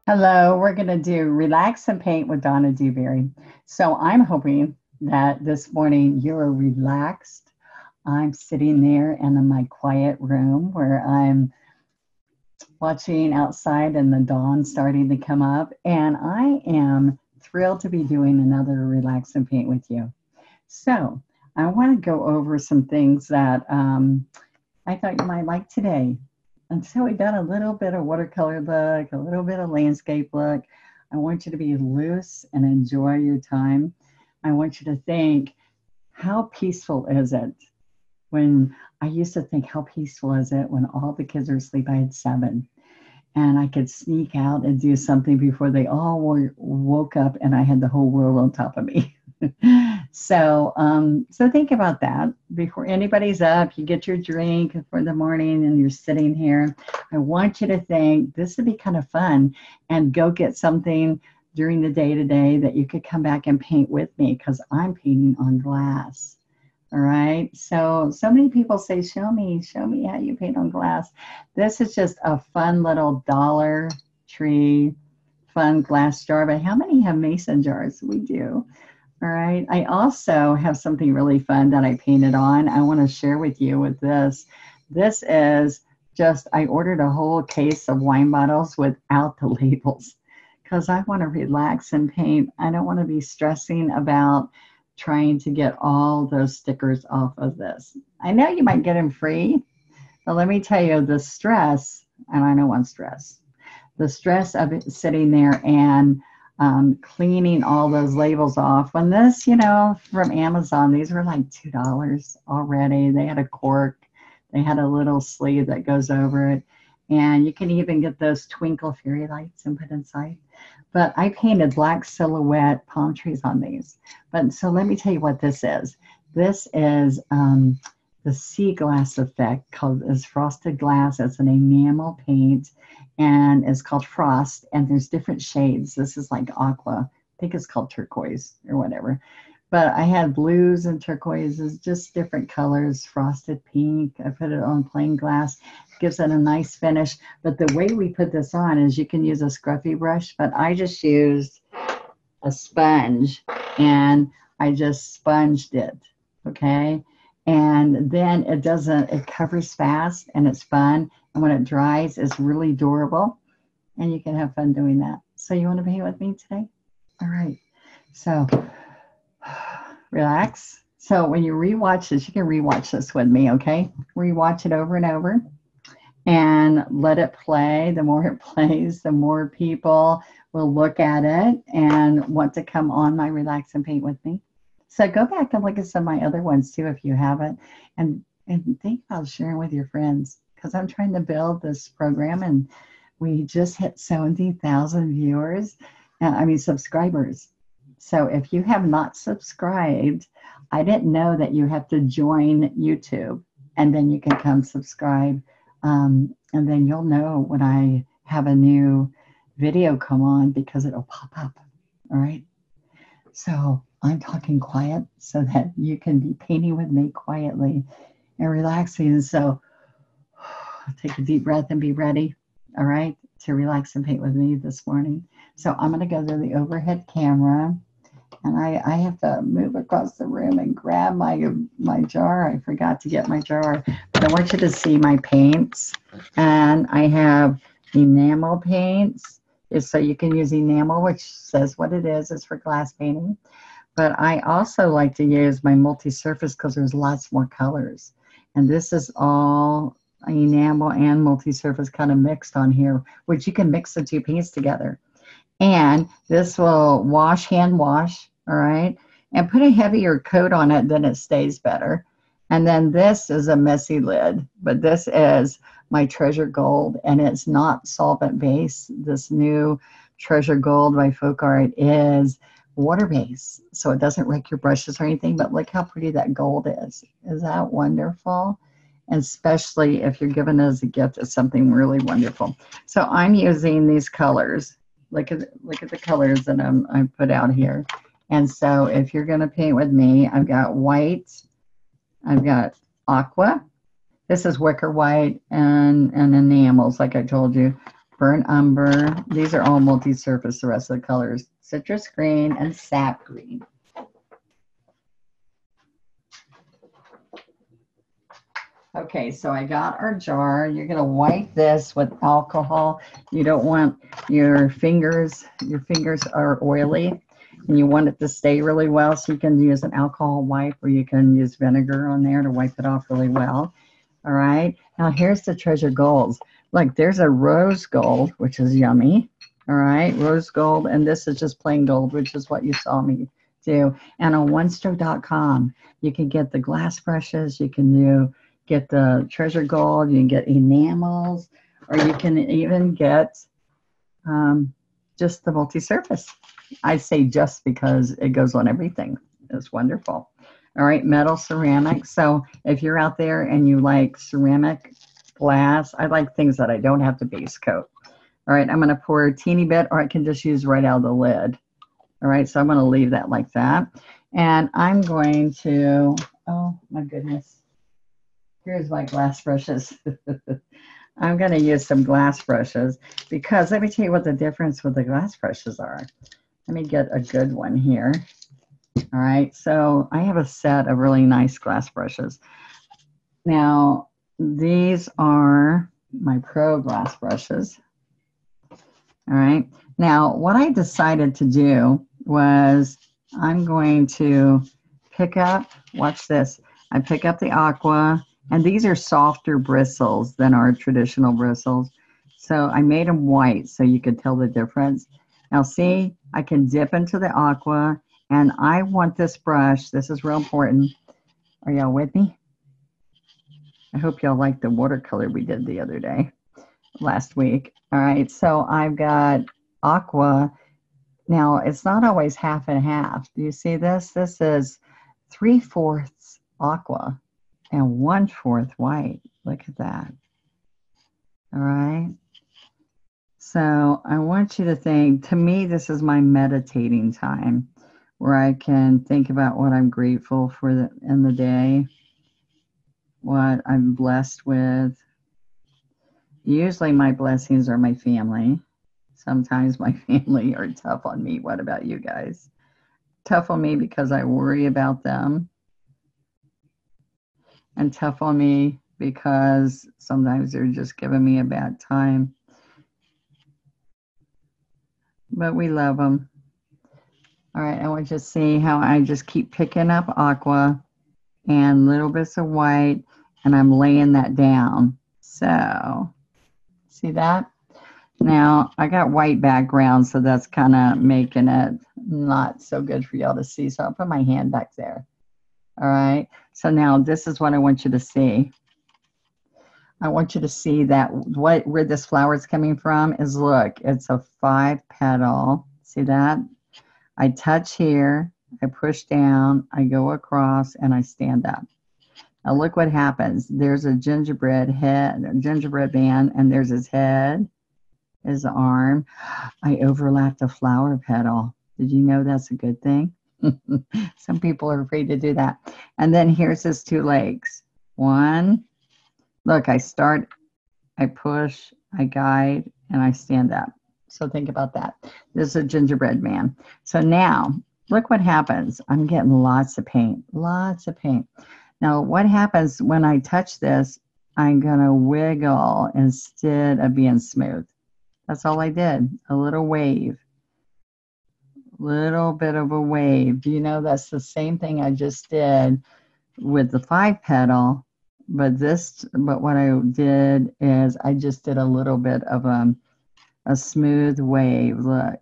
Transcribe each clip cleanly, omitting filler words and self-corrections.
Hello, we're going to do Relax and Paint with Donna Dewberry. So I'm hoping that this morning you're relaxed. I'm sitting there in my quiet room where I'm watching outside and the dawn starting to come up. And I am thrilled to be doing another Relax and Paint with you. So I want to go over some things that I thought you might like today. And so we done a little bit of watercolor look, a little bit of landscape look. I want you to be loose and enjoy your time. I want you to think, how peaceful is it? When I used to think, how peaceful is it when all the kids are asleep? I had 7 and I could sneak out and do something before they all woke up and I had the whole world on top of me. So think about that before anybody's up. You get your drink for the morning and you're sitting here. I want you to think this would be kind of fun and go get something during the day today that you could come back and paint with me because I'm painting on glass. All right. So many people say, show me how you paint on glass. This is just a fun little Dollar Tree fun glass jar. But how many have mason jars? We do. All right. I also have something really fun that I painted on. I want to share with you with this. This is just, I ordered a whole case of wine bottles without the labels because I want to relax and paint. I don't want to be stressing about trying to get all those stickers off of this. I know you might get them free, but let me tell you the stress, and I know I'm stressed, the stress of it sitting there and cleaning all those labels off. When this, from Amazon, these were like $2 already. They had a cork, they had a little sleeve that goes over it, and you can even get those twinkle fairy lights and put inside. But I painted black silhouette palm trees on these. But so let me tell you what this is. This is the sea glass effect called is frosted glass. It's an enamel paint and it's called frost. And there's different shades. This is like aqua. I think it's called turquoise or whatever. But I had blues and turquoises, just different colors, frosted pink. I put it on plain glass. Gives it a nice finish. But the way we put this on is you can use a scruffy brush, but I just used a sponge and I just sponged it, okay? And then it covers fast and it's fun. And when it dries, it's really durable and you can have fun doing that. So you want to paint with me today? All right. So relax. So when you rewatch this, you can rewatch this with me, okay? Rewatch it over and over and let it play. The more it plays, the more people will look at it and want to come on my Relax and Paint with me. So go back and look at some of my other ones too if you haven't, and think about sharing with your friends because I'm trying to build this program and we just hit 70,000 viewers, subscribers. So if you have not subscribed, I didn't know that you have to join YouTube and then you can come subscribe. And then you'll know when I have a new video come on because it'll pop up. All right. So I'm talking quiet so that you can be painting with me quietly and relaxing. So take a deep breath and be ready. All right. To relax and paint with me this morning. So I'm going to go to the overhead camera. And I have to move across the room and grab my jar. I forgot to get my jar. But I want you to see my paints. And I have enamel paints. So you can use enamel, which says what it is. It's for glass painting. But I also like to use my multi-surface because there's lots more colors. And this is all enamel and multi-surface kind of mixed on here, which you can mix the two paints together. And this will hand wash, all right? And put a heavier coat on it, then it stays better. And then this is a messy lid, but this is my Treasure Gold, and it's not solvent based. This new Treasure Gold by FolkArt is water based, so it doesn't wreck your brushes or anything, but look how pretty that gold is. Is that wonderful? And especially if you're given it as a gift, it's something really wonderful. So I'm using these colors. Look at the colors that I put out here. And so if you're going to paint with me, I've got white, I've got aqua. This is wicker white and enamels, like I told you. burnt umber. These are all multi-surface, the rest of the colors. Citrus green and sap green. Okay, so I got our jar. You're going to wipe this with alcohol. You don't want your fingers are oily, and you want it to stay really well, so you can use an alcohol wipe, or you can use vinegar on there to wipe it off really well. All right, now here's the treasure golds. Like, there's a rose gold, which is yummy. All right, rose gold, and this is just plain gold, which is what you saw me do. And on onestroke.com, you can get the glass brushes, you can get the treasure gold, you can get enamels, or you can even get just the multi-surface. I say just because it goes on everything. It's wonderful. All right, metal ceramic. So if you're out there and you like ceramic glass, I like things that I don't have to base coat. All right, I'm going to pour a teeny bit, or I can just use right out of the lid. All right, so I'm going to leave that like that. And I'm going to, oh my goodness. Here's my glass brushes. I'm going to use some glass brushes because let me tell you what the difference with the glass brushes are. Let me get a good one here. All right, so I have a set of really nice glass brushes. Now, these are my Pro glass brushes. All right, now what I decided to do was I'm going to pick up, watch this, I pick up the aqua. And these are softer bristles than our traditional bristles. So I made them white so you could tell the difference. Now see, I can dip into the aqua, and I want this brush. This is real important. Are y'all with me? I hope y'all liked the watercolor we did the other day, last week. All right, so I've got aqua. Now, it's not always half and half. Do you see this? This is 3/4 aqua and 1/4 white. Look at that. All right. So I want you to think, to me, this is my meditating time where I can think about what I'm grateful for in the day, what I'm blessed with. Usually my blessings are my family. Sometimes my family are tough on me. What about you guys? Tough on me because I worry about them. And tough on me because sometimes they're just giving me a bad time. But we love them. All right, I want you to see how I just keep picking up aqua and little bits of white, and I'm laying that down. So, see that? Now, I got white background, so that's kind of making it not so good for y'all to see. So I'll put my hand back there. All right, so now this is what I want you to see. I want you to see that where this flower is coming from is, look, it's a 5-petal. See that? I touch here, I push down, I go across, and I stand up. Now look what happens. There's a gingerbread man, and there's his head, his arm. I overlapped a flower petal. Did you know that's a good thing? Some people are afraid to do that. And then here's his 2 legs. One, look, I start, I push, I guide, and I stand up. So think about that. This is a gingerbread man. So now, look what happens. I'm getting lots of paint, lots of paint. Now, what happens when I touch this, I'm going to wiggle instead of being smooth. That's all I did, a little wave. Little bit of a wave. Do you know that's the same thing I just did with the 5-petal, but what I did is I just did a little bit of a smooth wave. Look.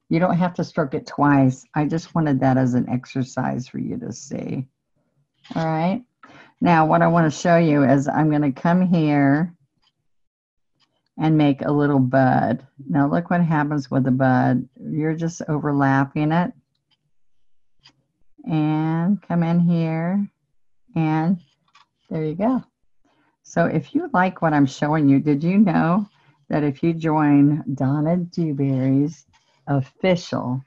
You don't have to stroke it twice. I just wanted that as an exercise for you to see. All right. Now what I want to show you is I'm going to come here and make a little bud. Now look what happens with the bud. You're just overlapping it. And come in here, and there you go. So if you like what I'm showing you, did you know that if you join Donna Dewberry's official,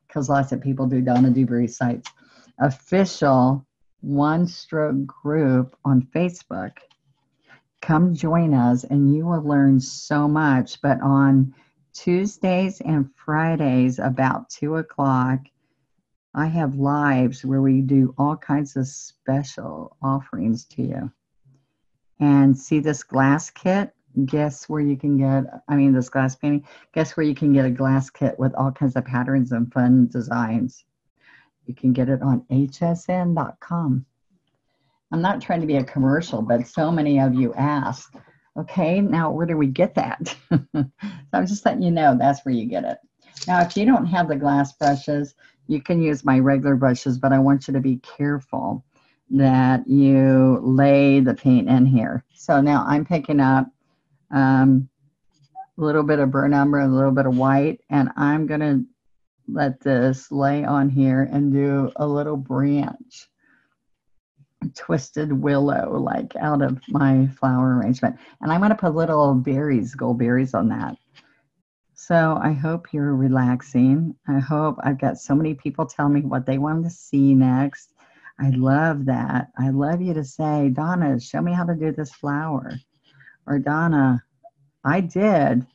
because lots of people do Donna Dewberry sites, official one-stroke group on Facebook, come join us and you will learn so much. But on Tuesdays and Fridays about 2 o'clock, I have lives where we do all kinds of special offerings to you. And see this glass kit? Guess where you can get, this glass painting, guess where you can get a glass kit with all kinds of patterns and fun designs. You can get it on hsn.com. I'm not trying to be a commercial, but so many of you asked, okay, now where do we get that? So I'm just letting you know that's where you get it. Now, if you don't have the glass brushes, you can use my regular brushes, but I want you to be careful that you lay the paint in here. So now I'm picking up a little bit of burnt umber and a little bit of white, and I'm going to let this lay on here and do a little branch, twisted willow, like out of my flower arrangement. And I'm going to put little berries, gold berries on that. So I hope you're relaxing. I hope I've got so many people tell me what they want to see next. I love that. I love you to say, Donna, show me how to do this flower. Or Donna, I did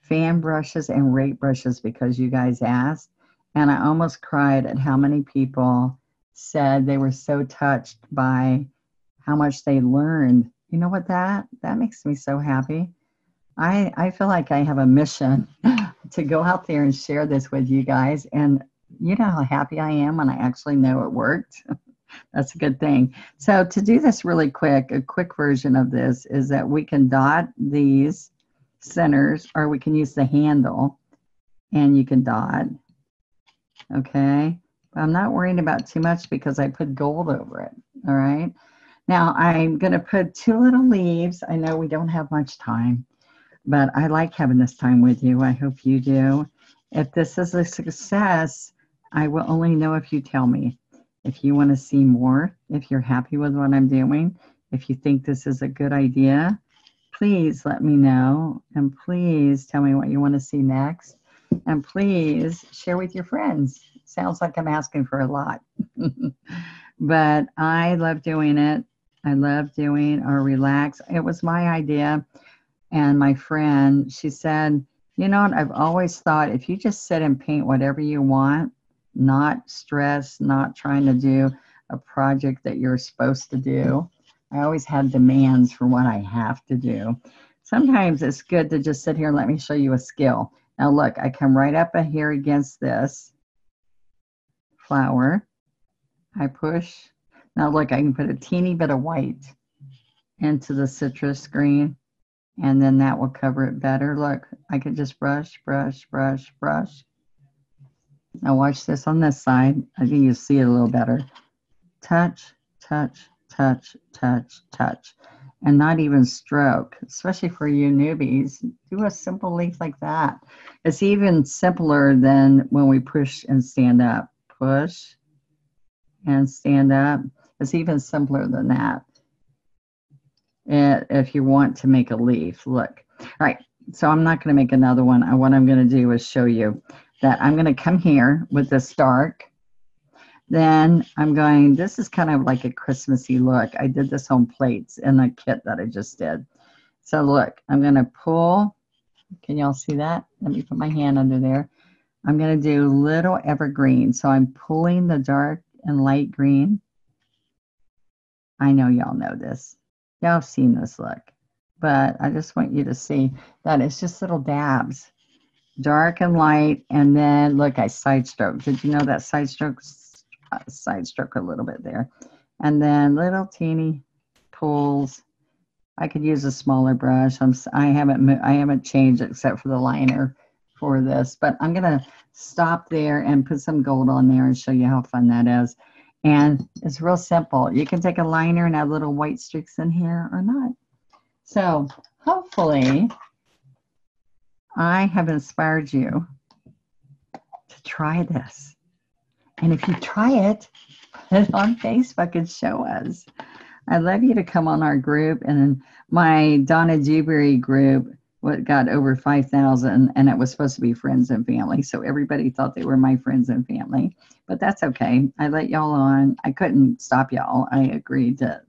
fan brushes and rake brushes because you guys asked. And I almost cried at how many people said they were so touched by how much they learned. You know what, that makes me so happy. I feel like I have a mission to go out there and share this with you guys. And you know how happy I am when I actually know it worked. That's a good thing. So to do this really quick, a quick version of this is that we can dot these centers, or we can use the handle and you can dot. Okay. But I'm not worrying about too much because I put gold over it. All right. Now I'm going to put 2 little leaves. I know we don't have much time, but I like having this time with you. I hope you do. If this is a success, I will only know if you tell me. If you want to see more, if you're happy with what I'm doing, if you think this is a good idea, please let me know. And please tell me what you want to see next. And please share with your friends. Sounds like I'm asking for a lot. But I love doing it. I love doing our relax. It was my idea. And my friend, she said, you know what, I've always thought if you just sit and paint whatever you want, not stress, not trying to do a project that you're supposed to do. I always had demands for what I have to do. Sometimes it's good to just sit here and let me show you a skill. Now look, I come right up here against this flower. I push. Now look, I can put a teeny bit of white into the citrus green, and then that will cover it better. Look, I can just brush, brush, brush, brush. Now watch this on this side. I think you'll see it a little better. Touch, touch, touch, touch, touch. And not even stroke, especially for you newbies. Do a simple leaf like that. It's even simpler than when we push and stand up. Push and stand up. It's even simpler than that. If you want to make a leaf, look. All right, so I'm not going to make another one. What I'm going to do is show you that I'm going to come here with this dark. Then I'm going, this is kind of like a Christmassy look. I did this on plates in the kit that I just did. So look, I'm going to pull. Can y'all see that? Let me put my hand under there. I'm going to do little evergreen. So I'm pulling the dark and light green. I know y'all know this. Y'all have seen this look. But I just want you to see that it's just little dabs. Dark and light. And then look, I side stroke. Did you know that side stroke a little bit there? And then little teeny pulls. I could use a smaller brush. I haven't changed except for the liner for this, but I'm gonna stop there and put some gold on there and show you how fun that is. And it's real simple. You can take a liner and add little white streaks in here or not. So hopefully I have inspired you to try this. And if you try it, put it on Facebook and show us. I'd love you to come on our group. And my Donna Dewberry group got over 5,000, and it was supposed to be friends and family. So everybody thought they were my friends and family. But that's okay. I let y'all on. I couldn't stop y'all. I agreed to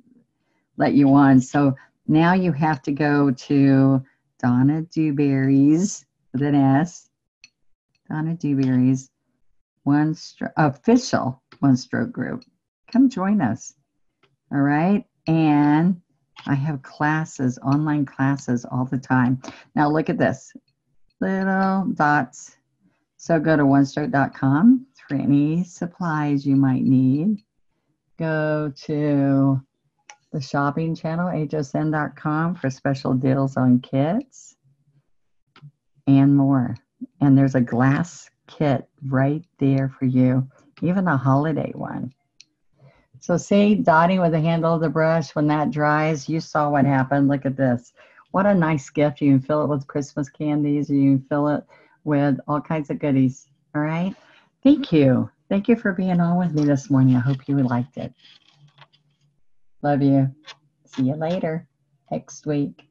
let you on. So Now you have to go to Donna Dewberry's with an S. Donna Dewberry's official one-stroke group. Come join us. All right. And I have classes, online classes all the time. Now look at this. Little dots. So go to onestroke.com for any supplies you might need. Go to the shopping channel, hsn.com, for special deals on kits and more. And there's a glass kit right there for you, even a holiday one. So see, dotting with the handle of the brush, when that dries, you saw what happened. Look at this. What a nice gift. You can fill it with Christmas candies. You can fill it with all kinds of goodies. All right. Thank you. Thank you for being on with me this morning. I hope you liked it. Love you. See you later next week.